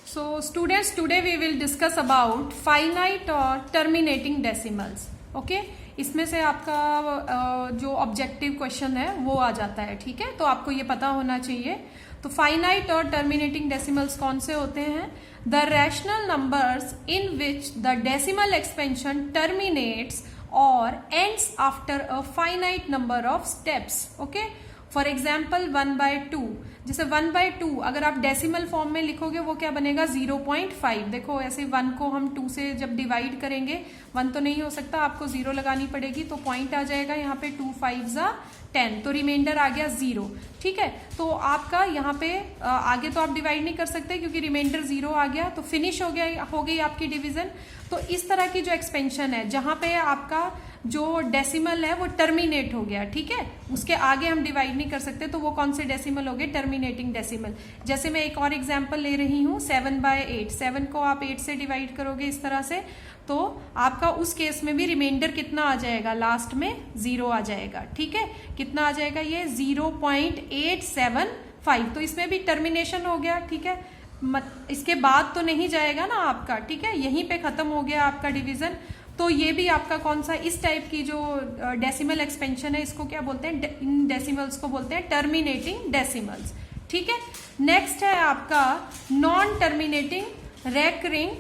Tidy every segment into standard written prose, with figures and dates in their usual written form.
So students, today we will discuss about finite और terminating decimals. Okay? इसमें से आपका जो ऑब्जेक्टिव क्वेश्चन है वो आ जाता है, ठीक है? तो आपको ये पता होना चाहिए. तो फाइनाइट और टर्मिनेटिंग डेसिमल्स कौन से होते हैं? The rational numbers in which the decimal expansion terminates और ends after a finite number of steps. Okay, for example 1/2. जैसे 1/2 अगर आप डेसिमल फॉर्म में लिखोगे वो क्या बनेगा? 0.5. देखो ऐसे 1 को हम 2 से जब डिवाइड करेंगे 1 तो नहीं हो सकता, आपको 0 लगानी पड़ेगी, तो पॉइंट आ जाएगा यहाँ पे 2 5 10, तो रिमाइंडर आ गया 0. ठीक है, तो आपका यहाँ पे आगे तो आप डिवाइड नहीं कर सकते क्योंकि रिमाइंडर 0 आ गया, तो फिनिश हो गई आपकी डिवीजन. तो इस तरह की जो एक्सपेंशन है जहां पे आपका जो डेसिमल है वो टर्मिनेट हो गया, ठीक है, उसके आगे हम डिवाइड नहीं कर सकते, तो वो कौन से डेसिमल हो गए? Terminating decimal. जैसे मैं एक और एग्जांपल ले रही हूँ 7/8. 7 को आप 8 से डिवाइड करोगे इस तरह से, तो आपका उस केस में भी रिमाइंडर कितना आ जाएगा? लास्ट में 0 आ जाएगा. ठीक है, कितना आ जाएगा? ये 0.875. तो इसमें भी टर्मिनेशन हो गया. ठीक है, इसके बाद तो नहीं जाएगा ना आपका, ठीक है, यहीं पे खत्म हो गया आपका डिवीजन. तो ये भी आपका कौन सा, इस टाइप की जो डेसिमल एक्सपेंशन है इसको क्या बोलते हैं? इन डेसिमल्स को बोलते हैं टर्मिनेटिंग डेसिमल्स. ठीक है, नेक्स्ट है आपका non terminating recurring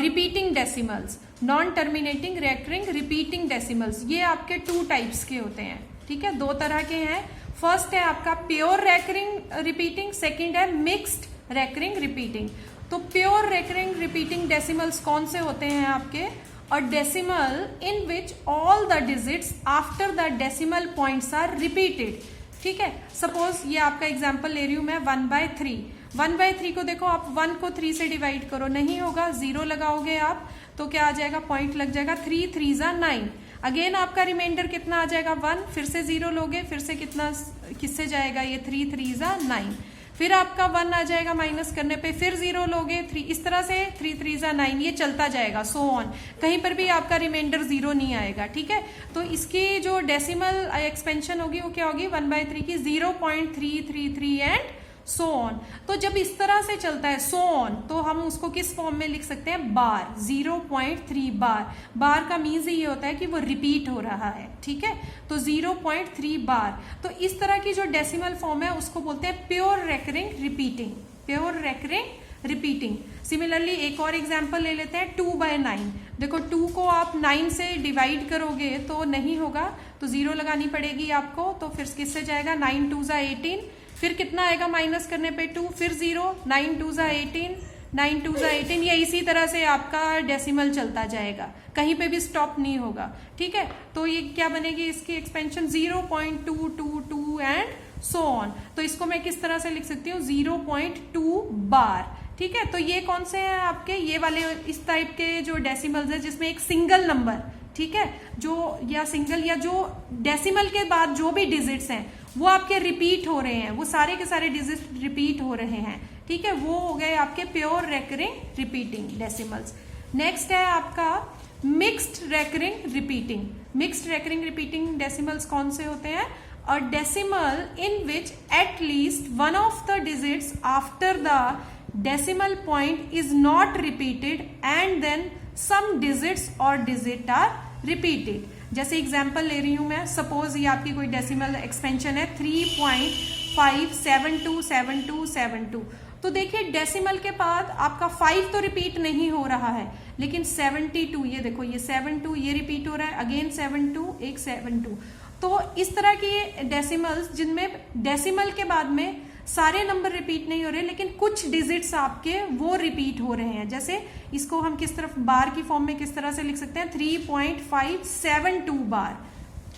repeating decimals. Non terminating recurring repeating decimals, ये आपके 2 टाइप्स के होते हैं. ठीक है, 2 तरह के हैं. फर्स्ट है आपका प्योर रेकरिंग रिपीटिंग, सेकेंड है मिक्स्ड रेकरिंग रिपीटिंग. तो प्योर रेकरिंग रिपीटिंग डेसिमल्स कौन से होते हैं आपके? A decimal in which all the digits after the decimal points are repeated. ठीक है, सपोज ये आपका एग्जाम्पल ले रही हूं मैं 1/3. 1/3 को देखो आप 1 को 3 से डिवाइड करो, नहीं होगा, 0 लगाओगे आप तो क्या आ जाएगा? पॉइंट लग जाएगा. 3 3 9. अगेन आपका रिमाइंडर कितना आ जाएगा? 1. फिर से 0 लोगे, फिर से कितना, किससे जाएगा? ये 3 3 9. फिर आपका 1 आ जाएगा माइनस करने पे, फिर 0 लोगे, 3. इस तरह से 3 3 9, ये चलता जाएगा, सो ऑन. कहीं पर भी आपका रिमाइंडर 0 नहीं आएगा. ठीक है, तो इसकी जो डेसिमल एक्सपेंशन होगी वो क्या होगी? 1/3 की 0.333 एंड सो ऑन. तो जब इस तरह से चलता है सो ऑन, तो हम उसको किस फॉर्म में लिख सकते हैं? बार. 0.3 बार. बार का मीन्स ये होता है कि वो रिपीट हो रहा है. ठीक है, तो 0.3 बार. तो इस तरह की जो डेसिमल फॉर्म है उसको बोलते हैं pure recurring repeating. Pure recurring repeating. Similarly एक और एग्जाम्पल ले लेते हैं 2/9. देखो 2 को आप 9 से डिवाइड करोगे तो नहीं होगा, तो 0 लगानी पड़ेगी आपको, तो फिर किससे जाएगा? 9 2 18. फिर कितना आएगा माइनस करने पे? 2. फिर 0. 9 2 18. 9 2 18. ये इसी तरह से आपका डेसिमल चलता जाएगा, कहीं पे भी स्टॉप नहीं होगा. ठीक है, तो ये क्या बनेगी इसकी एक्सपेंशन? 0.222 and so on. तो इसको मैं किस तरह से लिख सकती हूँ? 0.2 बार. ठीक है, तो ये कौन से हैं आपके? ये वाले इस टाइप के जो डेसिमल्स है जिसमें एक सिंगल नंबर, ठीक है, जो या सिंगल या जो डेसिमल के बाद जो भी डिजिट्स हैं वो आपके रिपीट हो रहे हैं, वो सारे के सारे डिजिट रिपीट हो रहे हैं. ठीक है, वो हो गए आपके pure recurring repeating decimals. Next है आपका mixed recurring repeating. Mixed recurring repeating decimals कौन से होते हैं? A decimal in which at least one of the digits after the decimal point is not repeated and then some digits और digit are repeated. जैसे example ले रही हूं मैं, सपोज ये आपकी कोई डेसिमल एक्सपेंशन है 3.5727272. तो देखिए डेसिमल के बाद आपका 5 तो रिपीट नहीं हो रहा है, लेकिन 72, ये देखो ये 72 ये रिपीट हो रहा है, अगेन 72, एक 72. तो इस तरह की डेसिमल्स जिनमें डेसिमल के बाद में सारे नंबर रिपीट नहीं हो रहे लेकिन कुछ डिजिट्स आपके वो रिपीट हो रहे हैं. जैसे इसको हम किस तरफ बार की फॉर्म में किस तरह से लिख सकते हैं? 3.572 बार.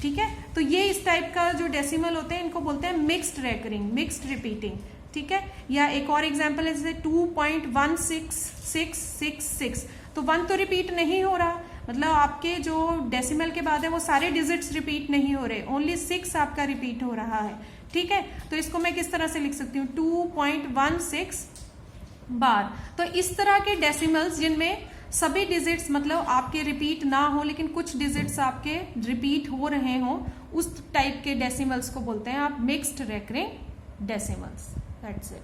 ठीक है, तो ये इस टाइप का जो डेसिमल होते हैं इनको बोलते हैं मिक्स्ड रेकरिंग, मिक्स्ड रिपीटिंग. ठीक है, या एक और एग्जांपल है जैसे 2.16666. तो 1 तो रिपीट नहीं हो रहा, मतलब आपके जो डेसिमल के बाद है वो सारे डिजिट्स रिपीट नहीं हो रहे, ओनली 6 आपका रिपीट हो रहा है. ठीक है, तो इसको मैं किस तरह से लिख सकती हूँ? 2.16 बार. तो इस तरह के डेसिमल्स जिनमें सभी डिजिट्स मतलब आपके रिपीट ना हो लेकिन कुछ डिजिट्स आपके रिपीट हो रहे हो, उस टाइप के डेसिमल्स को बोलते हैं आप mixed recurring decimals. That's it.